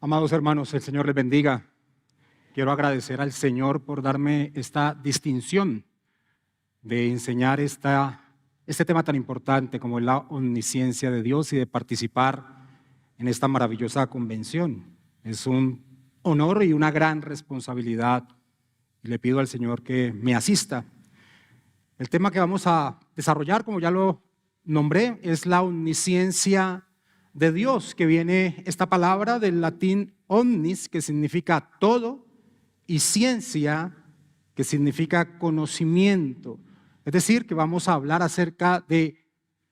Amados hermanos, el Señor les bendiga. Quiero agradecer al Señor por darme esta distinción de enseñar este tema tan importante como la omnisciencia de Dios y de participar en esta maravillosa convención. Es un honor y una gran responsabilidad y le pido al Señor que me asista. El tema que vamos a desarrollar, como ya lo nombré, es la omnisciencia de Dios, que viene esta palabra del latín omnis, que significa todo, y ciencia, que significa conocimiento. Es decir, que vamos a hablar acerca de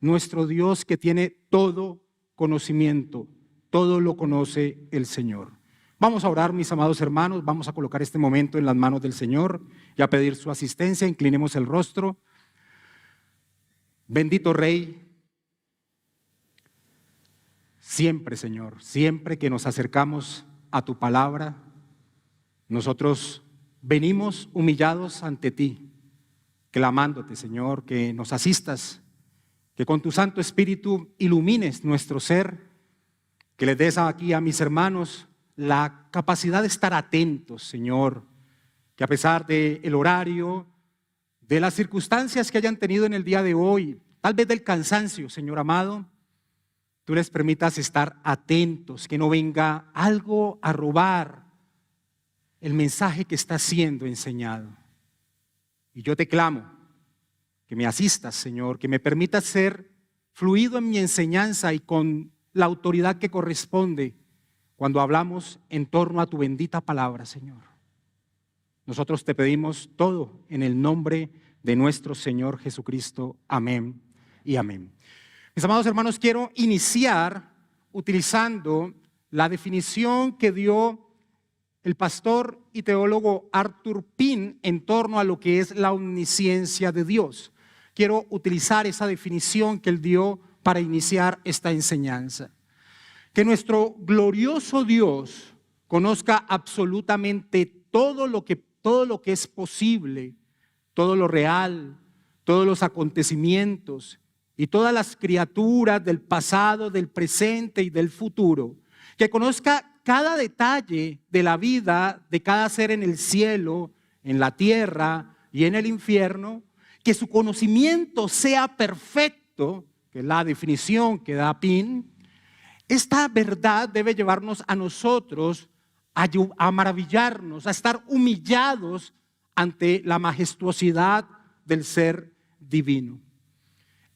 nuestro Dios que tiene todo conocimiento, todo lo conoce el Señor. Vamos a orar, mis amados hermanos, vamos a colocar este momento en las manos del Señor y a pedir su asistencia. Inclinemos el rostro. Bendito Rey, siempre, Señor, siempre que nos acercamos a tu palabra, nosotros venimos humillados ante ti, clamándote, Señor, que nos asistas, que con tu Santo Espíritu ilumines nuestro ser, que les des aquí a mis hermanos la capacidad de estar atentos, Señor, que a pesar del horario, de las circunstancias que hayan tenido en el día de hoy, tal vez del cansancio, Señor amado, tú les permitas estar atentos, que no venga algo a robar el mensaje que está siendo enseñado. Y yo te clamo que me asistas, Señor, que me permitas ser fluido en mi enseñanza y con la autoridad que corresponde cuando hablamos en torno a tu bendita palabra, Señor. Nosotros te pedimos todo en el nombre de nuestro Señor Jesucristo. Amén y amén. Mis amados hermanos, quiero iniciar utilizando la definición que dio el pastor y teólogo Arthur Pym en torno a lo que es la omnisciencia de Dios. Quiero utilizar esa definición que él dio para iniciar esta enseñanza. Que nuestro glorioso Dios conozca absolutamente todo lo que es posible, todo lo real, todos los acontecimientos y todas las criaturas del pasado, del presente y del futuro. Que conozca cada detalle de la vida de cada ser en el cielo, en la tierra y en el infierno. Que su conocimiento sea perfecto, que es la definición que da Pym. Esta verdad debe llevarnos a nosotros a maravillarnos, a estar humillados ante la majestuosidad del ser divino.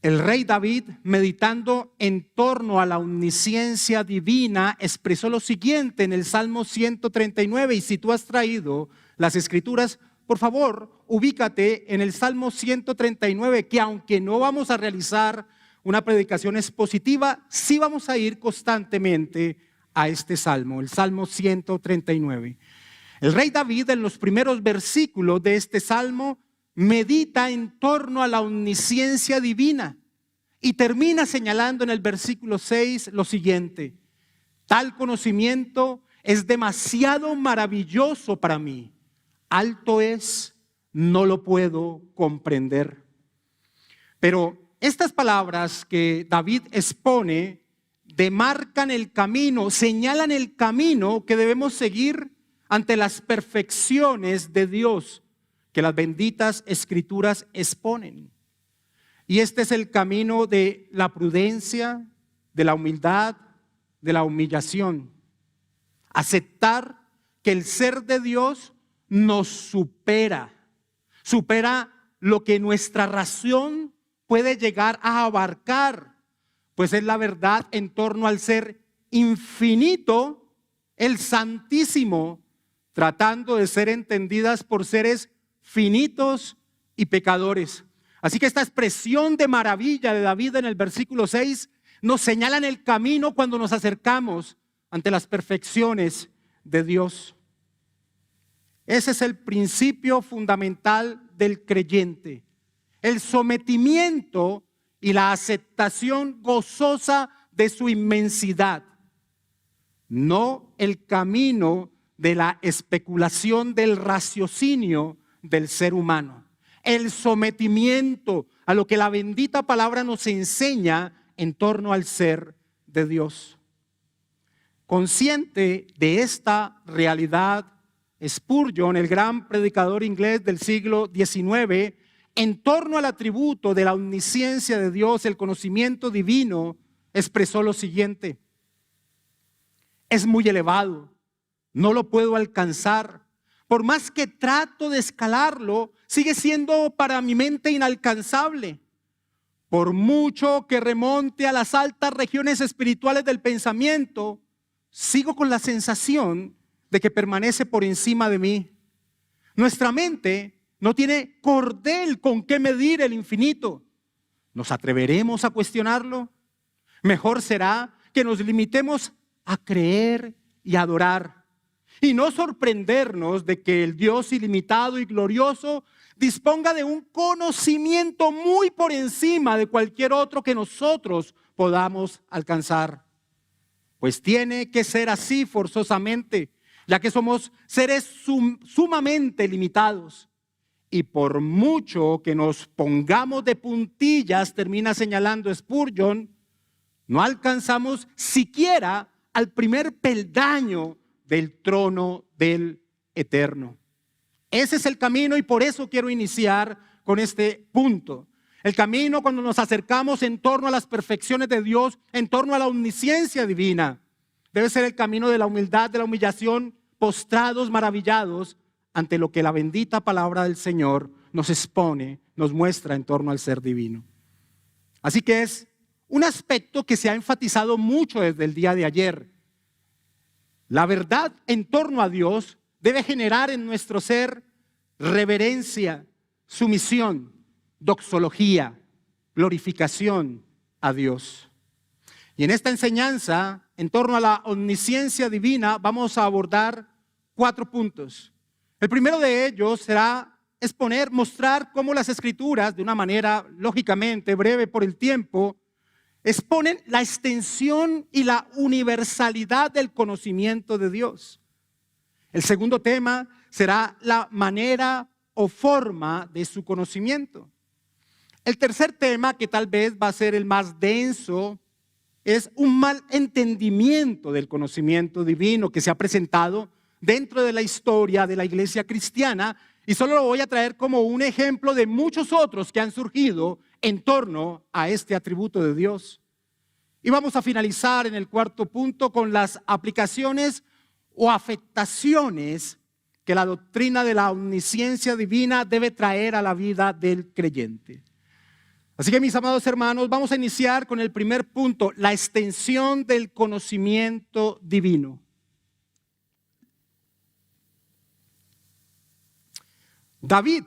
El rey David, meditando en torno a la omnisciencia divina, expresó lo siguiente en el Salmo 139, y si tú has traído las escrituras, por favor, ubícate en el Salmo 139, que aunque no vamos a realizar una predicación expositiva, sí vamos a ir constantemente a este salmo, el Salmo 139. El rey David, en los primeros versículos de este salmo, medita en torno a la omnisciencia divina y termina señalando en el versículo 6 lo siguiente: tal conocimiento es demasiado maravilloso para mí, alto es, no lo puedo comprender. Pero estas palabras que David expone demarcan el camino, señalan el camino que debemos seguir ante las perfecciones de Dios que las benditas escrituras exponen. Y este es el camino de la prudencia, de la humildad, de la humillación. Aceptar que el ser de Dios nos supera lo que nuestra razón puede llegar a abarcar, pues es la verdad en torno al ser infinito, el Santísimo, tratando de ser entendidas por seres finitos y pecadores. Así que esta expresión de maravilla de David en el versículo 6 nos señala en el camino cuando nos acercamos ante las perfecciones de Dios. Ese es el principio fundamental del creyente: el sometimiento y la aceptación gozosa de su inmensidad, no el camino de la especulación del raciocinio del ser humano. El sometimiento a lo que la bendita palabra nos enseña en torno al ser de Dios. Consciente de esta realidad, Spurgeon, el gran predicador inglés del siglo XIX, en torno al atributo de la omnisciencia de Dios, el conocimiento divino, expresó lo siguiente: es muy elevado, no lo puedo alcanzar. Por más que trato de escalarlo, sigue siendo para mi mente inalcanzable. Por mucho que remonte a las altas regiones espirituales del pensamiento, sigo con la sensación de que permanece por encima de mí. Nuestra mente no tiene cordel con qué medir el infinito. ¿Nos atreveremos a cuestionarlo? Mejor será que nos limitemos a creer y adorar, y no sorprendernos de que el Dios ilimitado y glorioso disponga de un conocimiento muy por encima de cualquier otro que nosotros podamos alcanzar. Pues tiene que ser así forzosamente, ya que somos seres sumamente limitados. Y por mucho que nos pongamos de puntillas, termina señalando Spurgeon, no alcanzamos siquiera al primer peldaño del trono del Eterno. Ese es el camino, y por eso quiero iniciar con este punto. El camino cuando nos acercamos en torno a las perfecciones de Dios, en torno a la omnisciencia divina, debe ser el camino de la humildad, de la humillación, postrados, maravillados ante lo que la bendita palabra del Señor nos expone, nos muestra en torno al ser divino. Así que es un aspecto que se ha enfatizado mucho desde el día de ayer. La verdad en torno a Dios debe generar en nuestro ser reverencia, sumisión, doxología, glorificación a Dios. Y en esta enseñanza, en torno a la omnisciencia divina, vamos a abordar 4 puntos. El primero de ellos será mostrar cómo las Escrituras, de una manera lógicamente breve por el tiempo, exponen la extensión y la universalidad del conocimiento de Dios. El segundo tema será la manera o forma de su conocimiento. El tercer tema, que tal vez va a ser el más denso, es un mal entendimiento del conocimiento divino que se ha presentado dentro de la historia de la iglesia cristiana, y solo lo voy a traer como un ejemplo de muchos otros que han surgido en torno a este atributo de Dios. Y vamos a finalizar en el cuarto punto con las aplicaciones o afectaciones que la doctrina de la omnisciencia divina debe traer a la vida del creyente. Así que, mis amados hermanos, vamos a iniciar con el primer punto: la extensión del conocimiento divino. David,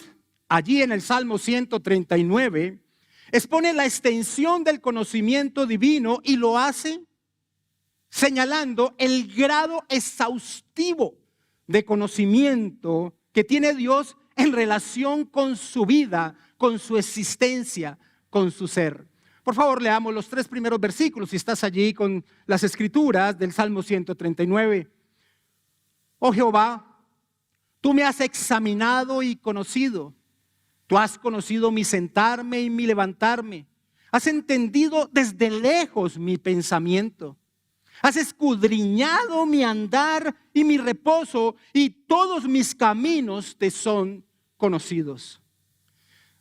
allí en el Salmo 139, expone la extensión del conocimiento divino, y lo hace señalando el grado exhaustivo de conocimiento que tiene Dios en relación con su vida, con su existencia, con su ser. Por favor, leamos los 3 primeros versículos, si estás allí con las Escrituras, del Salmo 139. Oh Jehová, tú me has examinado y conocido. Tú has conocido mi sentarme y mi levantarme. Has entendido desde lejos mi pensamiento. Has escudriñado mi andar y mi reposo, y todos mis caminos te son conocidos.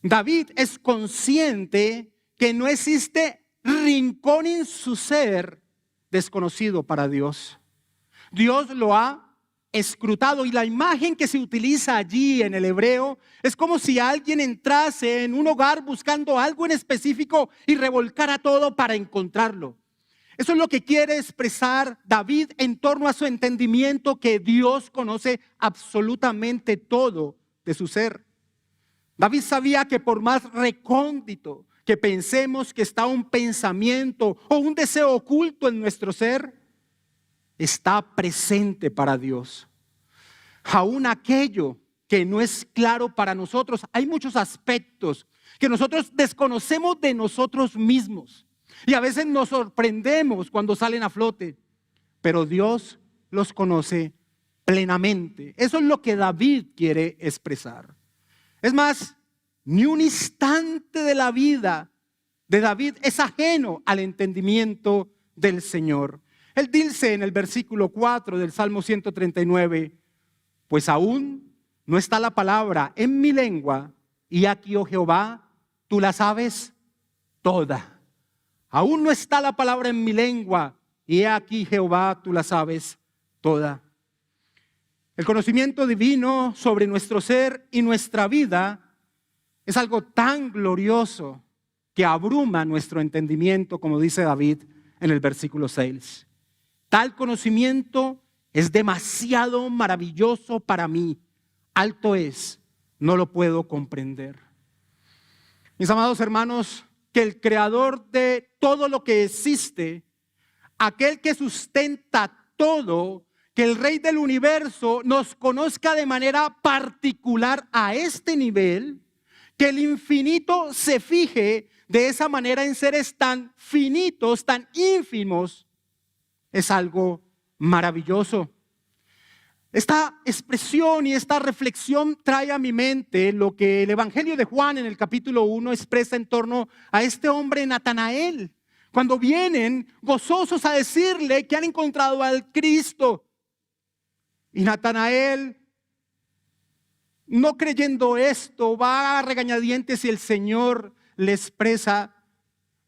David es consciente que no existe rincón en su ser desconocido para Dios. Dios lo ha escrutado, y la imagen que se utiliza allí en el hebreo es como si alguien entrase en un hogar buscando algo en específico y revolcara todo para encontrarlo. Eso es lo que quiere expresar David en torno a su entendimiento, que Dios conoce absolutamente todo de su ser. David sabía que por más recóndito que pensemos que está un pensamiento o un deseo oculto en nuestro ser, está presente para Dios. Aún aquello que no es claro para nosotros, hay muchos aspectos que nosotros desconocemos de nosotros mismos, y a veces nos sorprendemos cuando salen a flote, pero Dios los conoce plenamente. Eso es lo que David quiere expresar. Es más, ni un instante de la vida de David es ajeno al entendimiento del Señor. Él dice en el versículo 4 del Salmo 139, pues aún no está la palabra en mi lengua, y aquí, oh Jehová, tú la sabes toda. Aún no está la palabra en mi lengua, y aquí, Jehová, tú la sabes toda. El conocimiento divino sobre nuestro ser y nuestra vida es algo tan glorioso que abruma nuestro entendimiento, como dice David en el versículo 6. Tal conocimiento es demasiado maravilloso para mí. Alto es, no lo puedo comprender. Mis amados hermanos, que el creador de todo lo que existe, aquel que sustenta todo, que el Rey del universo nos conozca de manera particular a este nivel, que el infinito se fije de esa manera en seres tan finitos, tan ínfimos, es algo maravilloso. Esta expresión y esta reflexión trae a mi mente lo que el Evangelio de Juan en el capítulo 1 expresa en torno a este hombre Natanael, cuando vienen gozosos a decirle que han encontrado al Cristo. Y Natanael, no creyendo esto, va a regañadientes y el Señor le expresa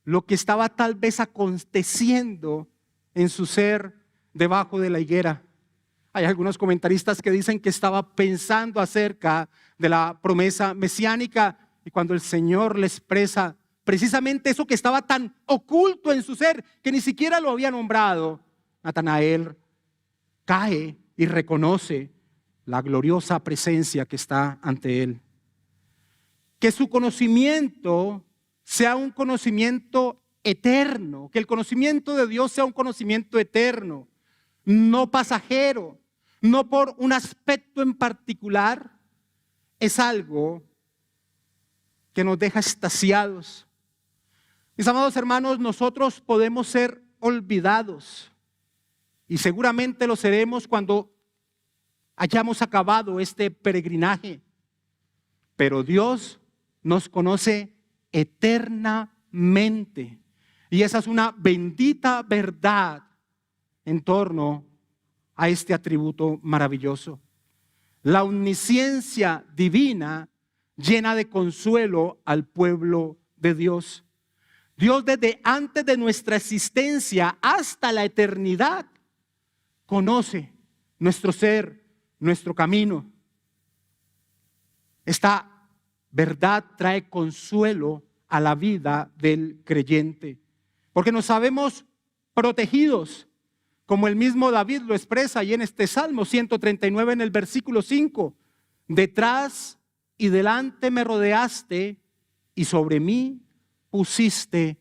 lo que estaba tal vez aconteciendo en su ser debajo de la higuera. Hay algunos comentaristas que dicen que estaba pensando acerca de la promesa mesiánica, y cuando el Señor le expresa precisamente eso que estaba tan oculto en su ser, que ni siquiera lo había nombrado, Natanael cae y reconoce la gloriosa presencia que está ante él. Que su conocimiento sea un conocimiento eterno, que el conocimiento de Dios sea un conocimiento eterno, no pasajero, no por un aspecto en particular, es algo que nos deja extasiados. Mis amados hermanos, nosotros podemos ser olvidados y seguramente lo seremos cuando hayamos acabado este peregrinaje, pero Dios nos conoce eternamente, y esa es una bendita verdad en torno a este atributo maravilloso. La omnisciencia divina llena de consuelo al pueblo de Dios. Dios, desde antes de nuestra existencia hasta la eternidad, conoce nuestro ser, nuestro camino. Esta verdad trae consuelo a la vida del creyente, porque nos sabemos protegidos, como el mismo David lo expresa ahí en este Salmo 139 en el versículo 5. Detrás y delante me rodeaste y sobre mí pusiste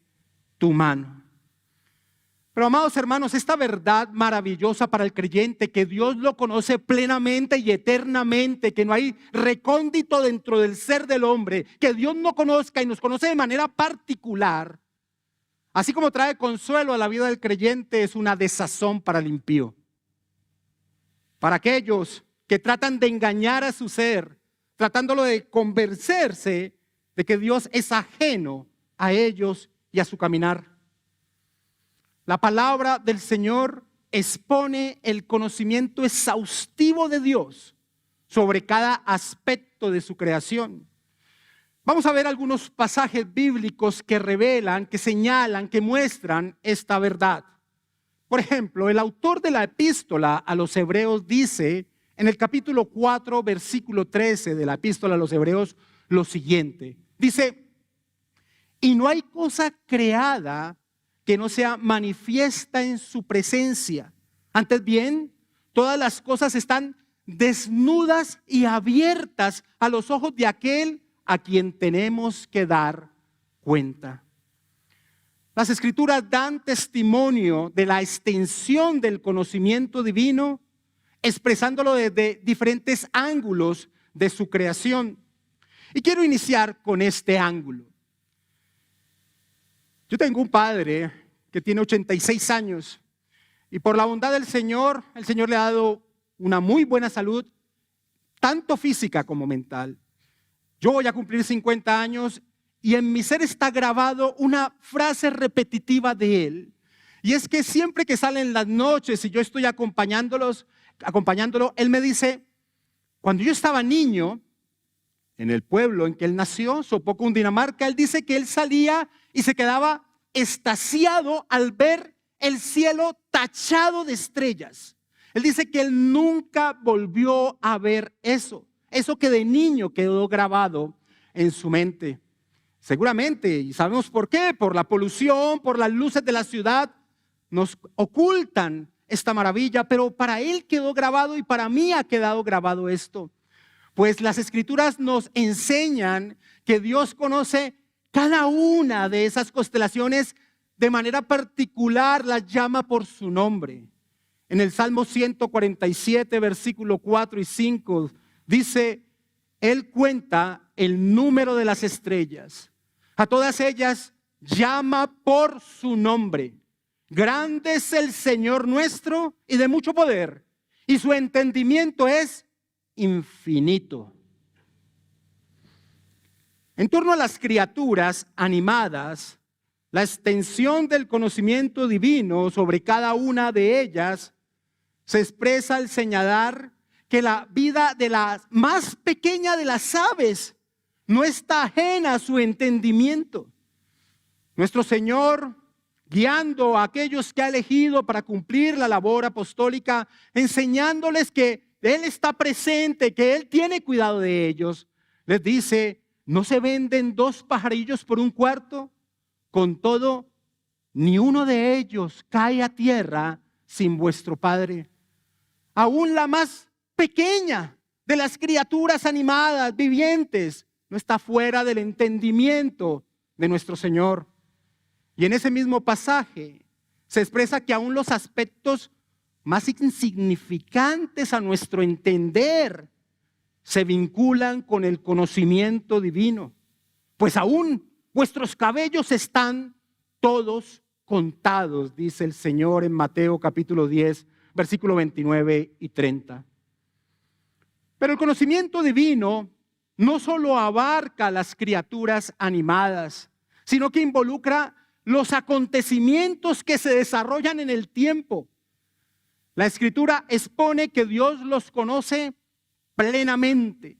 tu mano. Pero amados hermanos, esta verdad maravillosa para el creyente, que Dios lo conoce plenamente y eternamente, que no hay recóndito dentro del ser del hombre que Dios no conozca y nos conoce de manera particular, así como trae consuelo a la vida del creyente, es una desazón para el impío. Para aquellos que tratan de engañar a su ser, tratándolo de convencerse de que Dios es ajeno a ellos y a su caminar. La palabra del Señor expone el conocimiento exhaustivo de Dios sobre cada aspecto de su creación. Vamos a ver algunos pasajes bíblicos que revelan, que señalan, que muestran esta verdad. Por ejemplo, el autor de la epístola a los Hebreos dice en el capítulo 4, versículo 13 de la epístola a los Hebreos lo siguiente. Dice, y no hay cosa creada que no sea manifiesta en su presencia. Antes bien, todas las cosas están desnudas y abiertas a los ojos de aquel a quien tenemos que dar cuenta. Las Escrituras dan testimonio de la extensión del conocimiento divino, expresándolo desde diferentes ángulos de su creación. Y quiero iniciar con este ángulo. Yo tengo un padre que tiene 86 años y por la bondad del Señor, el Señor le ha dado una muy buena salud, tanto física como mental. Yo voy a cumplir 50 años y en mi ser está grabado una frase repetitiva de él, Y es que siempre que salen las noches y yo estoy acompañándolo, él me dice, cuando yo estaba niño, en el pueblo en que él nació, Sopó, Cundinamarca, él dice que él salía y se quedaba extasiado al ver el cielo tachado de estrellas. Él dice que él nunca volvió a ver eso que de niño quedó grabado en su mente. Seguramente, y sabemos por qué, por la polución, por las luces de la ciudad, nos ocultan esta maravilla, pero para él quedó grabado y para mí ha quedado grabado esto. Pues las Escrituras nos enseñan que Dios conoce cada una de esas constelaciones de manera particular, las llama por su nombre. En el Salmo 147, versículo 4 y 5, dice, Él cuenta el número de las estrellas. A todas ellas llama por su nombre. Grande es el Señor nuestro y de mucho poder, y su entendimiento es infinito. En torno a las criaturas animadas, la extensión del conocimiento divino sobre cada una de ellas se expresa al señalar que la vida de la más pequeña de las aves no está ajena a su entendimiento. Nuestro Señor, guiando a aquellos que ha elegido para cumplir la labor apostólica, enseñándoles que Él está presente, que Él tiene cuidado de ellos, les dice, ¿no se venden 2 pajarillos por un cuarto? Con todo, ni uno de ellos cae a tierra sin vuestro Padre. Aún la más pequeña de las criaturas animadas, vivientes, no está fuera del entendimiento de nuestro Señor. Y en ese mismo pasaje se expresa que aún los aspectos más insignificantes a nuestro entender se vinculan con el conocimiento divino. Pues aún vuestros cabellos están todos contados, dice el Señor en Mateo capítulo 10, versículo 29 y 30. Pero el conocimiento divino no solo abarca las criaturas animadas, sino que involucra los acontecimientos que se desarrollan en el tiempo. La Escritura expone que Dios los conoce plenamente,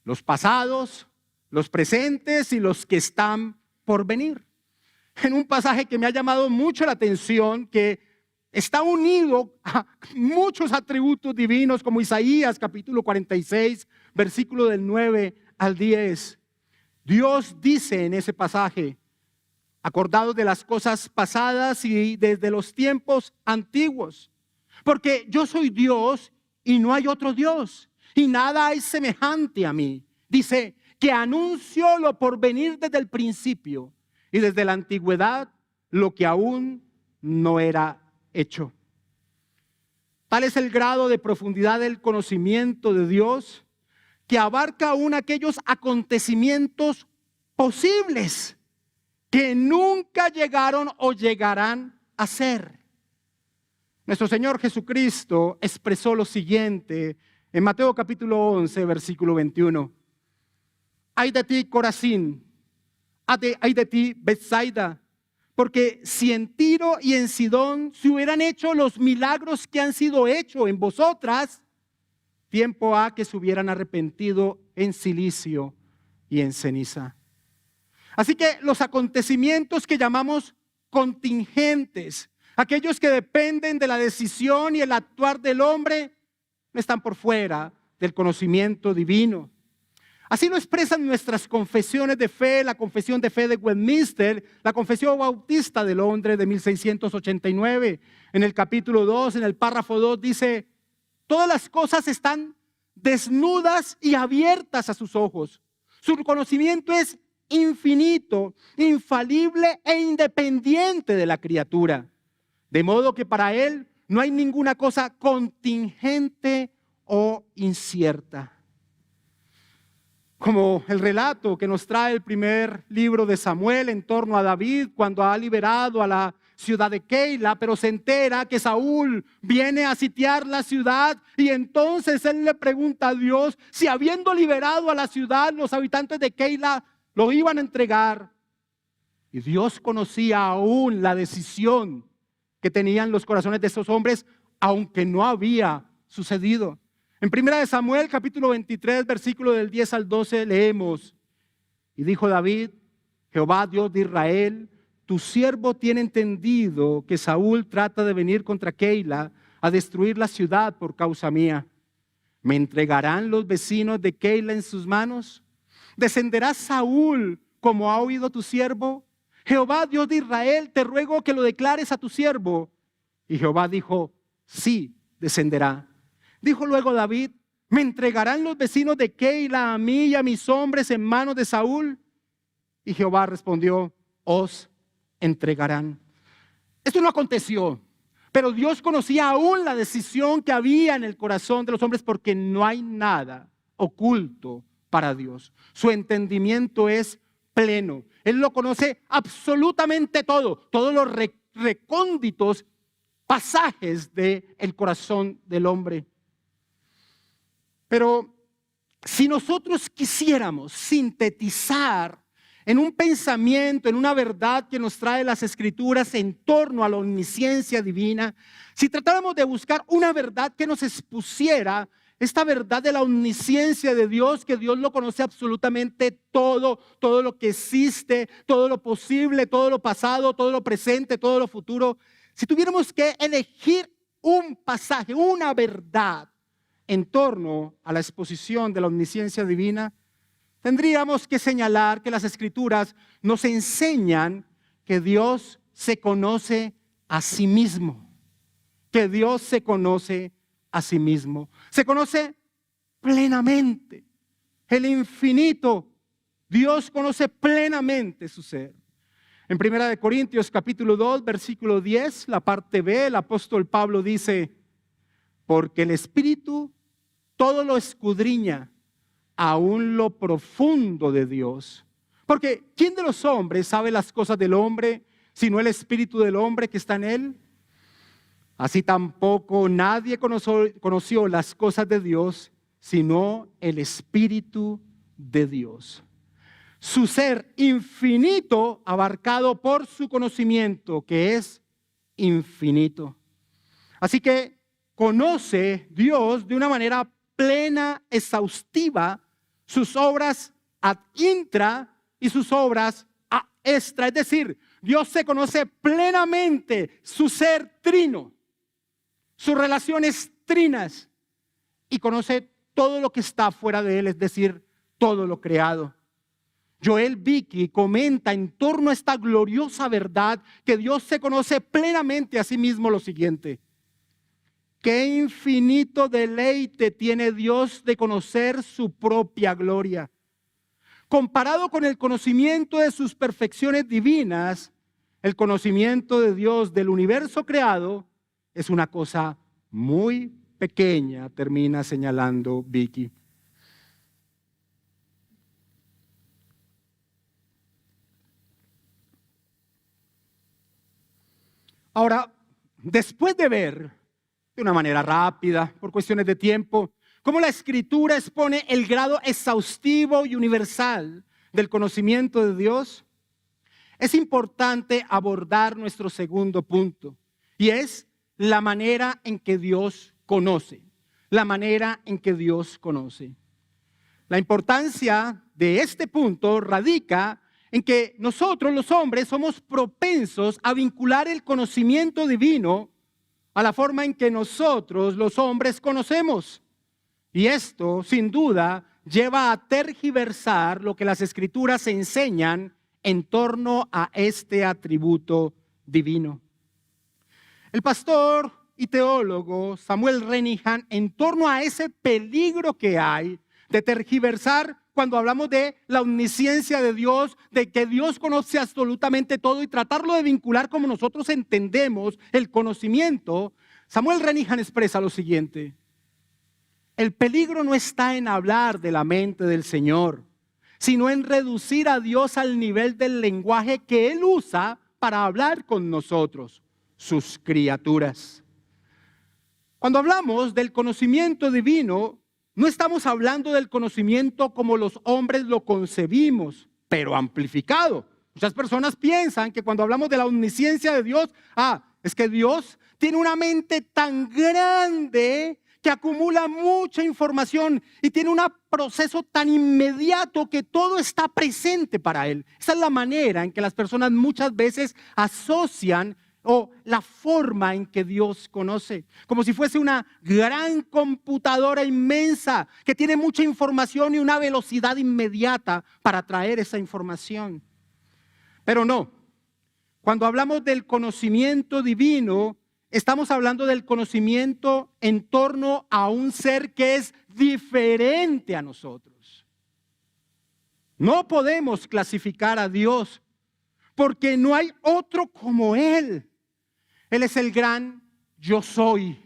los pasados, los presentes y los que están por venir. En un pasaje que me ha llamado mucho la atención, que está unido a muchos atributos divinos, como Isaías capítulo 46, versículo del 9 al 10. Dios dice en ese pasaje, acordados de las cosas pasadas y desde los tiempos antiguos, porque yo soy Dios y no hay otro Dios, y nada hay semejante a mí. Dice que anuncio lo por venir desde el principio y desde la antigüedad lo que aún no era hecho. Tal es el grado de profundidad del conocimiento de Dios que abarca aún aquellos acontecimientos posibles que nunca llegaron o llegarán a ser. Nuestro Señor Jesucristo expresó lo siguiente en Mateo capítulo 11, versículo 21. Ay de ti, Corazín, ay de ti, Betsaida, porque si en Tiro y en Sidón se hubieran hecho los milagros que han sido hechos en vosotras, tiempo ha que se hubieran arrepentido en silicio y en ceniza. Así que los acontecimientos que llamamos contingentes, aquellos que dependen de la decisión y el actuar del hombre, no están por fuera del conocimiento divino. Así lo expresan nuestras confesiones de fe, la confesión de fe de Westminster, la confesión bautista de Londres de 1689. En el capítulo 2, en el párrafo 2 dice, todas las cosas están desnudas y abiertas a sus ojos. Su conocimiento es infinito, infalible e independiente de la criatura. De modo que para él no hay ninguna cosa contingente o incierta. Como el relato que nos trae el primer libro de Samuel en torno a David cuando ha liberado a la ciudad de Keila, pero se entera que Saúl viene a sitiar la ciudad y entonces él le pregunta a Dios si habiendo liberado a la ciudad los habitantes de Keila lo iban a entregar. Y Dios conocía aún la decisión que tenían los corazones de estos hombres, aunque no había sucedido. En 1 Samuel, capítulo 23, versículo del 10 al 12, leemos: y dijo David: Jehová, Dios de Israel, tu siervo tiene entendido que Saúl trata de venir contra Keila a destruir la ciudad por causa mía. ¿Me entregarán los vecinos de Keila en sus manos? ¿Descenderá Saúl como ha oído tu siervo? Jehová, Dios de Israel, te ruego que lo declares a tu siervo. Y Jehová dijo: sí, descenderá. Dijo luego David: ¿me entregarán los vecinos de Keila a mí y a mis hombres en manos de Saúl? Y Jehová respondió: os entregarán. Esto no aconteció, pero Dios conocía aún la decisión que había en el corazón de los hombres, porque no hay nada oculto para Dios. Su entendimiento es pleno. Él lo conoce absolutamente todo, todos los recónditos pasajes del corazón del hombre. Pero si nosotros quisiéramos sintetizar en un pensamiento, en una verdad que nos trae las Escrituras en torno a la omnisciencia divina, si tratáramos de buscar una verdad que nos expusiera esta verdad de la omnisciencia de Dios, que Dios lo conoce absolutamente todo, todo lo que existe, todo lo posible, todo lo pasado, todo lo presente, todo lo futuro. Si tuviéramos que elegir un pasaje, una verdad en torno a la exposición de la omnisciencia divina, tendríamos que señalar que las Escrituras nos enseñan que Dios se conoce a sí mismo, que Dios se conoce a sí mismo, se conoce plenamente. El infinito, Dios conoce plenamente su ser. En 1 Corintios capítulo 2, versículo 10, la parte B, el apóstol Pablo dice: porque el Espíritu todo lo escudriña, aún lo profundo de Dios. Porque ¿quién de los hombres sabe las cosas del hombre, sino el Espíritu del hombre que está en él? Así tampoco nadie conoció las cosas de Dios, sino el Espíritu de Dios. Su ser infinito abarcado por su conocimiento, que es infinito. Así que conoce Dios de una manera plena, exhaustiva, sus obras ad intra y sus obras ad extra. Es decir, Dios se conoce plenamente su ser trino, sus relaciones trinas, y conoce todo lo que está fuera de él, es decir, todo lo creado. Joel Vicky comenta en torno a esta gloriosa verdad que Dios se conoce plenamente a sí mismo lo siguiente: qué infinito deleite tiene Dios de conocer su propia gloria. Comparado con el conocimiento de sus perfecciones divinas, el conocimiento de Dios del universo creado es una cosa muy pequeña, termina señalando Vicky. Ahora, después de ver de una manera rápida, por cuestiones de tiempo, cómo la Escritura expone el grado exhaustivo y universal del conocimiento de Dios, es importante abordar nuestro segundo punto, y es la manera en que Dios conoce. La manera en que Dios conoce. La importancia de este punto radica en que nosotros los hombres somos propensos a vincular el conocimiento divino a la forma en que nosotros los hombres conocemos. Y esto, sin duda, lleva a tergiversar lo que las Escrituras enseñan en torno a este atributo divino. El pastor y teólogo Samuel Renihan, en torno a ese peligro que hay de tergiversar cuando hablamos de la omnisciencia de Dios, de que Dios conoce absolutamente todo, y tratarlo de vincular como nosotros entendemos el conocimiento, Samuel Renihan expresa lo siguiente: el peligro no está en hablar de la mente del Señor, sino en reducir a Dios al nivel del lenguaje que Él usa para hablar con nosotros, sus criaturas. Cuando hablamos del conocimiento divino, no estamos hablando del conocimiento como los hombres lo concebimos, pero amplificado. Muchas personas piensan que cuando hablamos de la omnisciencia de Dios, Es que Dios tiene una mente tan grande que acumula mucha información y tiene un proceso tan inmediato que todo está presente para Él. Esa es la manera en que las personas muchas veces asocian o la forma en que Dios conoce, como si fuese una gran computadora inmensa que tiene mucha información y una velocidad inmediata para traer esa información. Pero no, cuando hablamos del conocimiento divino, estamos hablando del conocimiento en torno a un ser que es diferente a nosotros. No podemos clasificar a Dios porque no hay otro como Él. Él es el gran yo soy.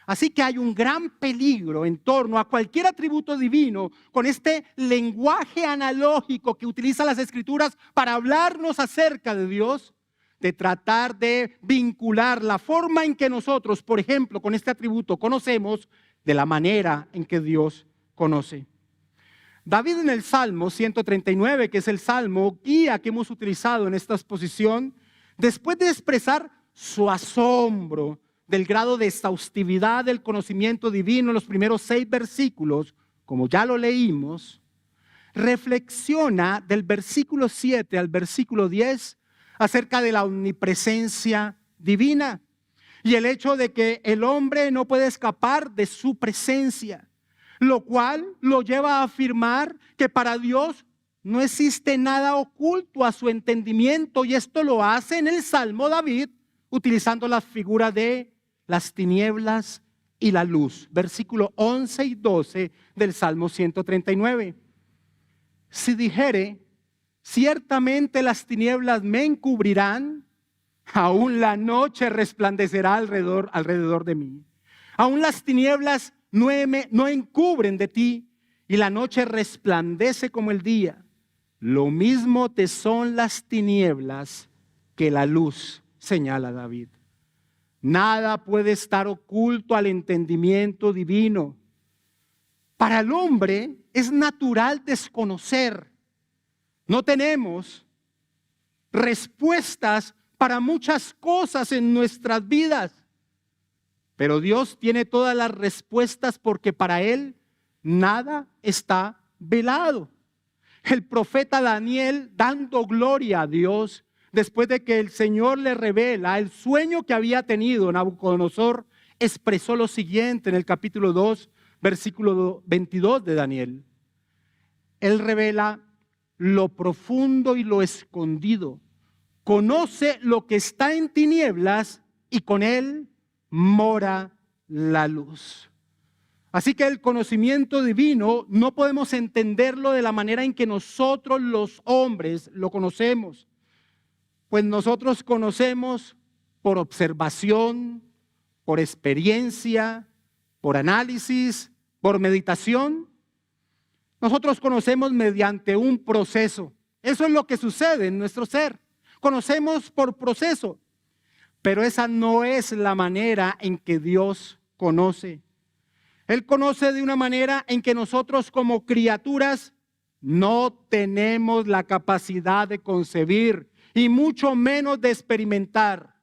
Así que hay un gran peligro en torno a cualquier atributo divino con este lenguaje analógico que utiliza las Escrituras para hablarnos acerca de Dios, de tratar de vincular la forma en que nosotros, por ejemplo, con este atributo conocemos de la manera en que Dios conoce. David en el Salmo 139, que es el salmo guía que hemos utilizado en esta exposición, después de expresar su asombro del grado de exhaustividad del conocimiento divino en los primeros 6 versículos, como ya lo leímos, reflexiona del versículo 7 al versículo 10 acerca de la omnipresencia divina y el hecho de que el hombre no puede escapar de su presencia, lo cual lo lleva a afirmar que para Dios no existe nada oculto a su entendimiento, y esto lo hace en el Salmo David utilizando la figura de las tinieblas y la luz. Versículo 11 y 12 del Salmo 139. Si dijere, ciertamente las tinieblas me encubrirán, aún la noche resplandecerá alrededor de mí. Aún las tinieblas no encubren de ti, y la noche resplandece como el día. Lo mismo te son las tinieblas que la luz, señala David. Nada puede estar oculto al entendimiento divino. Para el hombre es natural desconocer. No tenemos respuestas para muchas cosas en nuestras vidas, pero Dios tiene todas las respuestas porque para Él nada está velado. El profeta Daniel, dando gloria a Dios, después de que el Señor le revela el sueño que había tenido Nabucodonosor, expresó lo siguiente en el capítulo 2, versículo 22 de Daniel. Él revela lo profundo y lo escondido. Conoce lo que está en tinieblas y con él mora la luz. Así que el conocimiento divino no podemos entenderlo de la manera en que nosotros los hombres lo conocemos. Pues nosotros conocemos por observación, por experiencia, por análisis, por meditación. Nosotros conocemos mediante un proceso. Eso es lo que sucede en nuestro ser. Conocemos por proceso, pero esa no es la manera en que Dios conoce. Él conoce de una manera en que nosotros como criaturas no tenemos la capacidad de concebir y mucho menos de experimentar.